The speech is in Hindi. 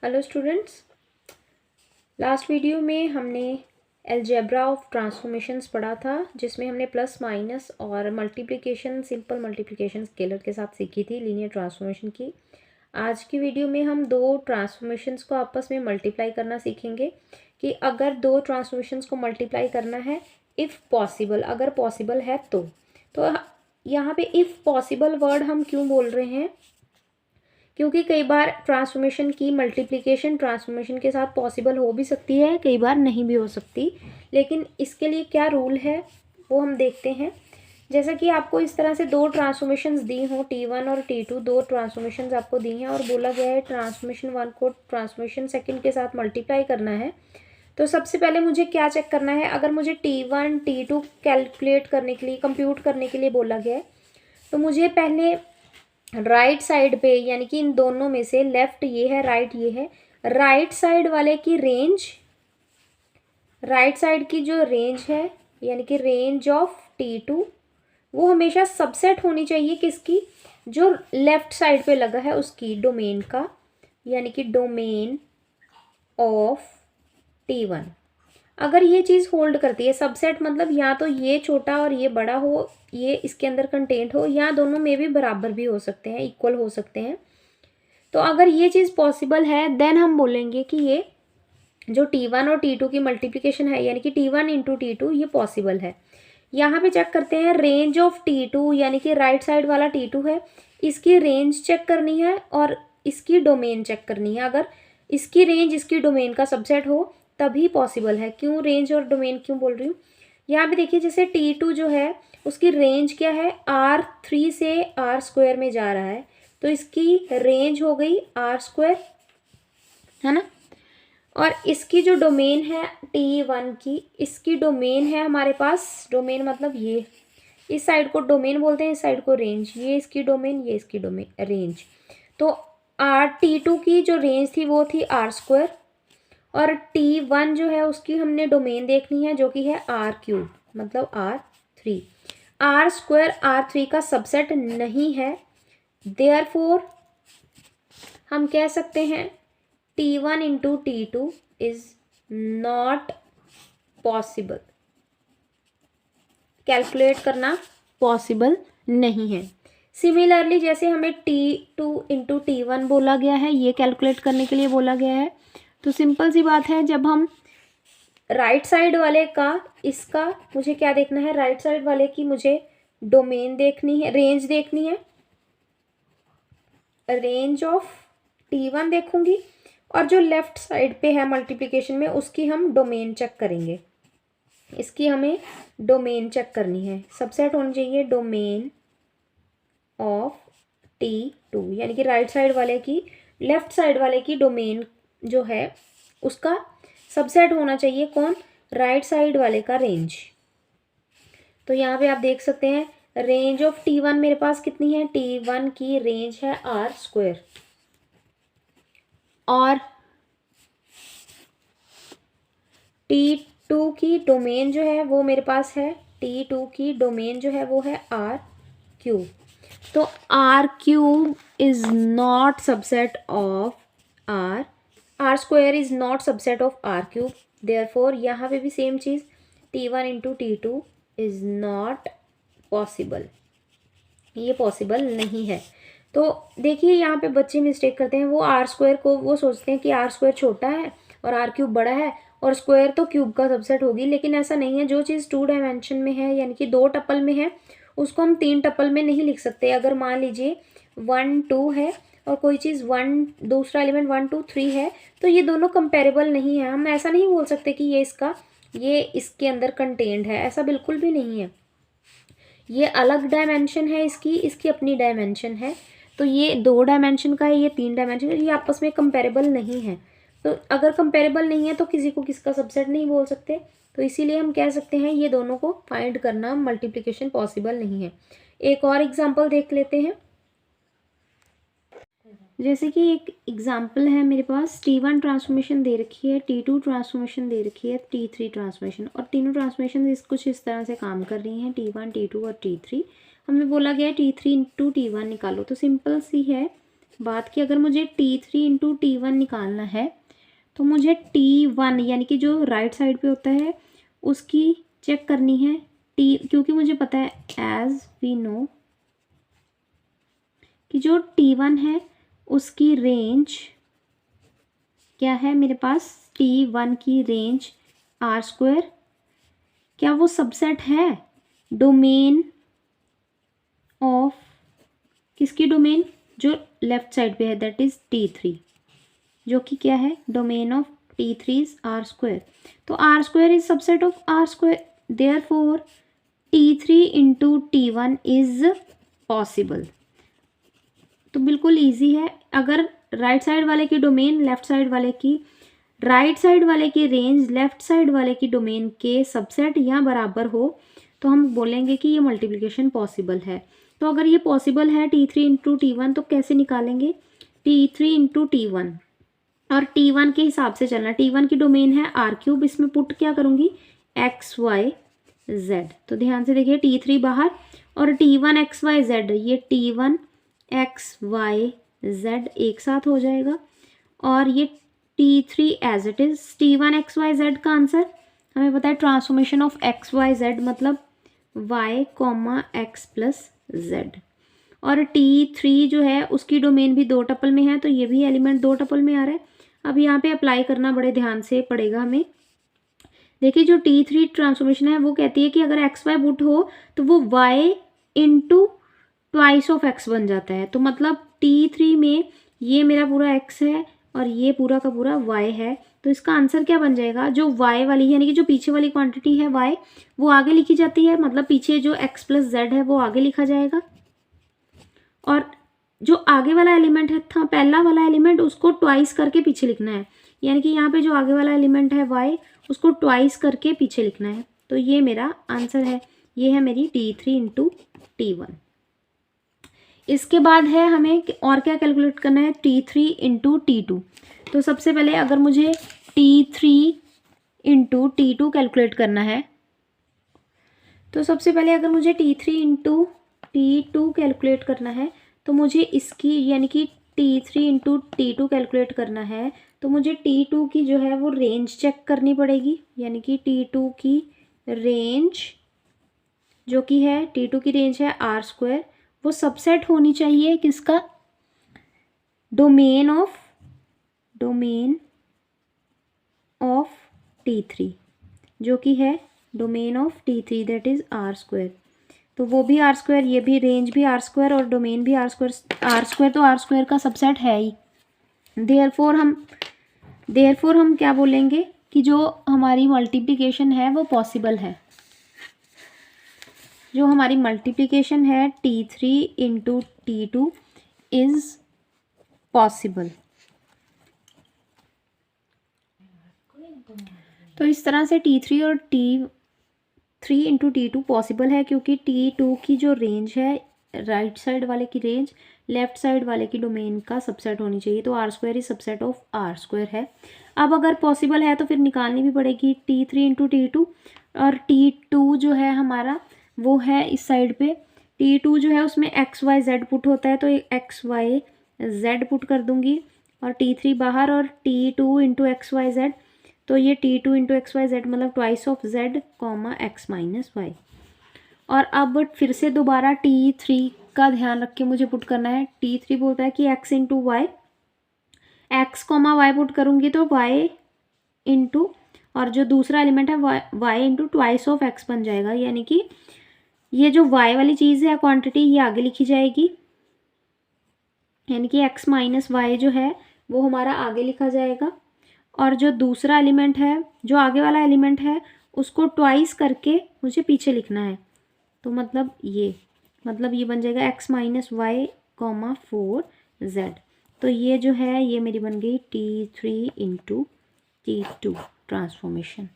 हेलो स्टूडेंट्स, लास्ट वीडियो में हमने अलजेब्रा ऑफ ट्रांसफॉर्मेशंस पढ़ा था, जिसमें हमने प्लस माइनस और मल्टीप्लिकेशन, सिंपल मल्टीप्लिकेशन स्केलर के साथ सीखी थी लीनियर ट्रांसफॉर्मेशन की। आज की वीडियो में हम दो ट्रांसफॉर्मेशंस को आपस में मल्टीप्लाई करना सीखेंगे कि अगर दो ट्रांसफॉर्मेशंस को मल्टीप्लाई करना है, इफ़ पॉसिबल, अगर पॉसिबल है तो यहाँ पे इफ़ पॉसिबल वर्ड हम क्यों बोल रहे हैं? क्योंकि कई बार ट्रांसफॉर्मेशन की मल्टीप्लिकेशन ट्रांसफॉर्मेशन के साथ पॉसिबल हो भी सकती है, कई बार नहीं भी हो सकती। लेकिन इसके लिए क्या रूल है वो हम देखते हैं। जैसा कि आपको इस तरह से दो ट्रांसफॉर्मेशंस दी हों, T1 और T2, दो ट्रांसफॉर्मेशंस आपको दी हैं और बोला गया है ट्रांसफॉर्मेशन 1 को ट्रांसफॉर्मेशन सेकंड के साथ मल्टीप्लाई करना है। तो सबसे पहले मुझे क्या चेक करना है? अगर मुझे T1 T2 कैलकुलेट करने के लिए, कंप्यूट करने के लिए बोला गया है, तो मुझे पहले राइट साइड पे, यानी कि इन दोनों में से लेफ्ट ये है, राइट ये है, राइट साइड वाले की रेंज, राइट साइड की जो रेंज है यानी कि रेंज ऑफ T2, वो हमेशा सबसेट होनी चाहिए किसकी? जो लेफ्ट साइड पे लगा है उसकी, डोमेन का, यानी कि डोमेन ऑफ T1। अगर ये चीज़ होल्ड करती है, सबसेट मतलब या तो ये छोटा और ये बड़ा हो, ये इसके अंदर कंटेंट हो, या दोनों में भी बराबर भी हो सकते हैं, इक्वल हो सकते हैं। तो अगर ये चीज़ पॉसिबल है, देन हम बोलेंगे कि ये जो T1 और T2 की मल्टीप्लिकेशन है, यानी कि T1 इंटू T2, ये पॉसिबल है। यहाँ पे चेक करते हैं रेंज ऑफ T2, यानी कि राइट साइड वाला T2 है, इसकी रेंज चेक करनी है और इसकी डोमेन चेक करनी है। अगर इसकी रेंज इसकी डोमेन का सबसेट हो तभी पॉसिबल है। क्यों रेंज और डोमेन क्यों बोल रही हूँ? यहाँ पे देखिए, जैसे T2 जो है उसकी रेंज क्या है? R3 से R² में जा रहा है, तो इसकी रेंज हो गई R², है ना। और इसकी जो डोमेन है T1 की, इसकी डोमेन है हमारे पास, डोमेन मतलब ये, इस साइड को डोमेन बोलते हैं, इस साइड को रेंज। ये इसकी डोमेन, ये इसकी डोमेन रेंज। तो T2 की जो रेंज थी वो थी R², और T1 जो है उसकी हमने डोमेन देखनी है, जो कि है R3, मतलब R3। R² R3 का सबसेट नहीं है, देयरफॉर हम कह सकते हैं T1 into T2 is not possible, calculate करना पॉसिबल नहीं है। सिमिलरली जैसे हमें T2 इंटू T1 बोला गया है, ये कैलकुलेट करने के लिए बोला गया है, तो सिंपल सी बात है, जब हम राइट साइड वाले का, इसका मुझे क्या देखना है? राइट साइड वाले की मुझे डोमेन देखनी है, रेंज देखनी है, रेंज ऑफ T1 देखूंगी, और जो लेफ्ट साइड पे है मल्टीप्लिकेशन में, उसकी हम डोमेन चेक करेंगे। इसकी हमें डोमेन चेक करनी है, सबसेट होनी चाहिए डोमेन ऑफ T2, यानी कि राइट साइड वाले की, लेफ्ट साइड वाले की डोमेन जो है उसका सबसेट होना चाहिए कौन? राइट साइड वाले का रेंज। तो यहाँ पे आप देख सकते हैं रेंज ऑफ T1 मेरे पास कितनी है? T1 की रेंज है R², और T2 की डोमेन जो है वो मेरे पास है, T2 की डोमेन जो है वो है R3। तो R³ is not subset of R² is not subset of R³, therefore यहाँ पे भी same cheese, T1 into T2 is not possible, ये पॉसिबल नहीं है। तो देखिए यहाँ पे बच्चे मिस्टेक करते हैं, वो R² को वो सोचते हैं कि R² छोटा है और R³ बड़ा है, और स्क्वायर तो क्यूब का सबसेट होगी, लेकिन ऐसा नहीं है। जो चीज़ 2 डायमेंशन में है, यानी कि 2 टपल में है, उसको हम 3 टपल में नहीं लिख सकते। अगर मान लीजिए 1 2 है और कोई चीज़ 1, दूसरा एलिमेंट 1 2 3 है, तो ये दोनों कंपेरेबल नहीं है। हम ऐसा नहीं बोल सकते कि ये इसके अंदर कंटेंड है, ऐसा बिल्कुल भी नहीं है। ये अलग डायमेंशन है, इसकी अपनी डायमेंशन है। तो ये 2 डायमेंशन का है, ये 3 डायमेंशन है, ये आपस में कंपेरेबल नहीं है। तो अगर कंपेरेबल नहीं है तो किसी को किसका सबसेट नहीं बोल सकते। तो इसीलिए हम कह सकते हैं ये दोनों को फाइंड करना, मल्टीप्लिकेशन पॉसिबल नहीं है। एक और एग्जांपल देख लेते हैं। जैसे कि एक एग्जांपल है मेरे पास, T1 ट्रांसफॉर्मेशन दे रखी है, T2 ट्रांसफॉर्मेशन दे रखी है, T3 ट्रांसफॉर्मेशन, और तीनों ट्रांसफॉर्मेशन कुछ इस तरह से काम कर रही हैं, T1 T2 और T3। हमें बोला गया है T3 इंटू T1 निकालो। तो सिंपल सी है, बात की अगर मुझे T3 इंटू T1 निकालना है तो मुझे T1 यानी कि जो राइट साइड पे होता है उसकी चेक करनी है क्योंकि मुझे पता है एज वी नो कि जो T1 है उसकी रेंज क्या है मेरे पास, T1 की रेंज R², क्या वो सबसेट है डोमेन ऑफ किसकी डोमेन, जो लेफ्ट साइड पे है दैट इज T3, जो कि क्या है domain of T3 is R²। तो R² is subset of R², therefore T3 into T1 is possible. तो बिल्कुल इजी है, अगर राइट साइड वाले की डोमेन लेफ्ट साइड वाले की राइट साइड वाले की रेंज लेफ्ट साइड वाले की डोमेन के सबसेट या बराबर हो तो हम बोलेंगे कि ये मल्टीप्लिकेशन पॉसिबल है। तो अगर ये पॉसिबल है T3 इंटू T1 तो कैसे निकालेंगे, T3 इंटू T1 और T1 के हिसाब से चलना। T1 की डोमेन है R³, इसमें पुट क्या करूँगी एक्स वाई जेड। तो ध्यान से देखिए T3 बाहर और T1 एक्स वाई जेड, ये T1 एक्स वाई जेड एक साथ हो जाएगा और ये T3 as it is. T1 x y z का आंसर हमें पता है transformation of x y z मतलब y comma x plus z. और T3 जो है उसकी डोमेन भी 2 टपल में है तो ये भी एलिमेंट 2 टपल में आ रहा है। अब यहाँ पे अप्लाई करना बड़े ध्यान से पड़ेगा हमें। देखिए जो T3 ट्रांसफॉर्मेशन है वो कहती है कि अगर एक्स वाई पुट हो तो वो y into twice of x बन जाता है। तो मतलब T3 में ये मेरा पूरा x है और ये पूरा का पूरा y है, तो इसका आंसर क्या बन जाएगा, जो y वाली यानी कि जो पीछे वाली क्वांटिटी है y वो आगे लिखी जाती है, मतलब पीछे जो x प्लस जेड है वो आगे लिखा जाएगा और जो आगे वाला एलिमेंट है था पहला वाला एलिमेंट उसको ट्वाइस करके पीछे लिखना है, यानी कि यहाँ पे जो आगे वाला एलिमेंट है y उसको ट्वाइस करके पीछे लिखना है। तो ये मेरा आंसर है, ये है मेरी T3 इंटू T1। इसके बाद है हमें और क्या कैलकुलेट करना है, T3 इंटू T2। तो सबसे पहले अगर मुझे T3 इंटू T2 कैलकुलेट करना है तो सबसे पहले अगर मुझे T3 इंटू T2 कैलकुलेट करना है तो मुझे इसकी यानी कि T3 इंटू T2 कैलकुलेट करना है तो मुझे T2 की जो है वो रेंज चेक करनी पड़ेगी, यानी कि T2 की रेंज जो कि है T2 की रेंज है R², वो सबसेट होनी चाहिए किसका, डोमेन ऑफ T3 जो कि है domain of T3 that is R²। तो वो भी R², ये भी रेंज भी R² और डोमेन भी R²। तो R² का सबसेट है ही, देयरफॉर हम क्या बोलेंगे कि जो हमारी मल्टीप्लिकेशन है वो पॉसिबल है, जो हमारी मल्टीप्लिकेशन है T3 into T2 is possible. तो इस तरह से T3 और T3 इंटू T2 पॉसिबल है क्योंकि T2 की जो रेंज है राइट साइड वाले की रेंज लेफ्ट साइड वाले की डोमेन का सबसेट होनी चाहिए, तो R² is subset of R² है। अब अगर पॉसिबल है तो फिर निकालनी भी पड़ेगी T3 इंटू T2 और T2 जो है हमारा वो है इस साइड पे, T2 जो है उसमें एक्स वाई जेड पुट होता है तो एक्स वाई जेड पुट कर दूंगी और T3 बाहर और T2 into x y Z, तो ये T2 into x y z मतलब twice of z comma x minus y. और अब फिर से दोबारा T3 का ध्यान रख के मुझे पुट करना है। T3 बोलता है कि x into y, x comma y put करूँगी तो y इंटू और जो दूसरा एलिमेंट है y into twice of x बन जाएगा, यानी कि ये जो y वाली चीज़ है क्वांटिटी ये आगे लिखी जाएगी, यानी कि x माइनस वाई जो है वो हमारा आगे लिखा जाएगा और जो दूसरा एलिमेंट है जो आगे वाला एलिमेंट है उसको ट्वाइस करके मुझे पीछे लिखना है। तो मतलब ये बन जाएगा x minus Y comma 4z। तो ये जो है ये मेरी बन गई T3 इंटू T2 ट्रांसफॉर्मेशन।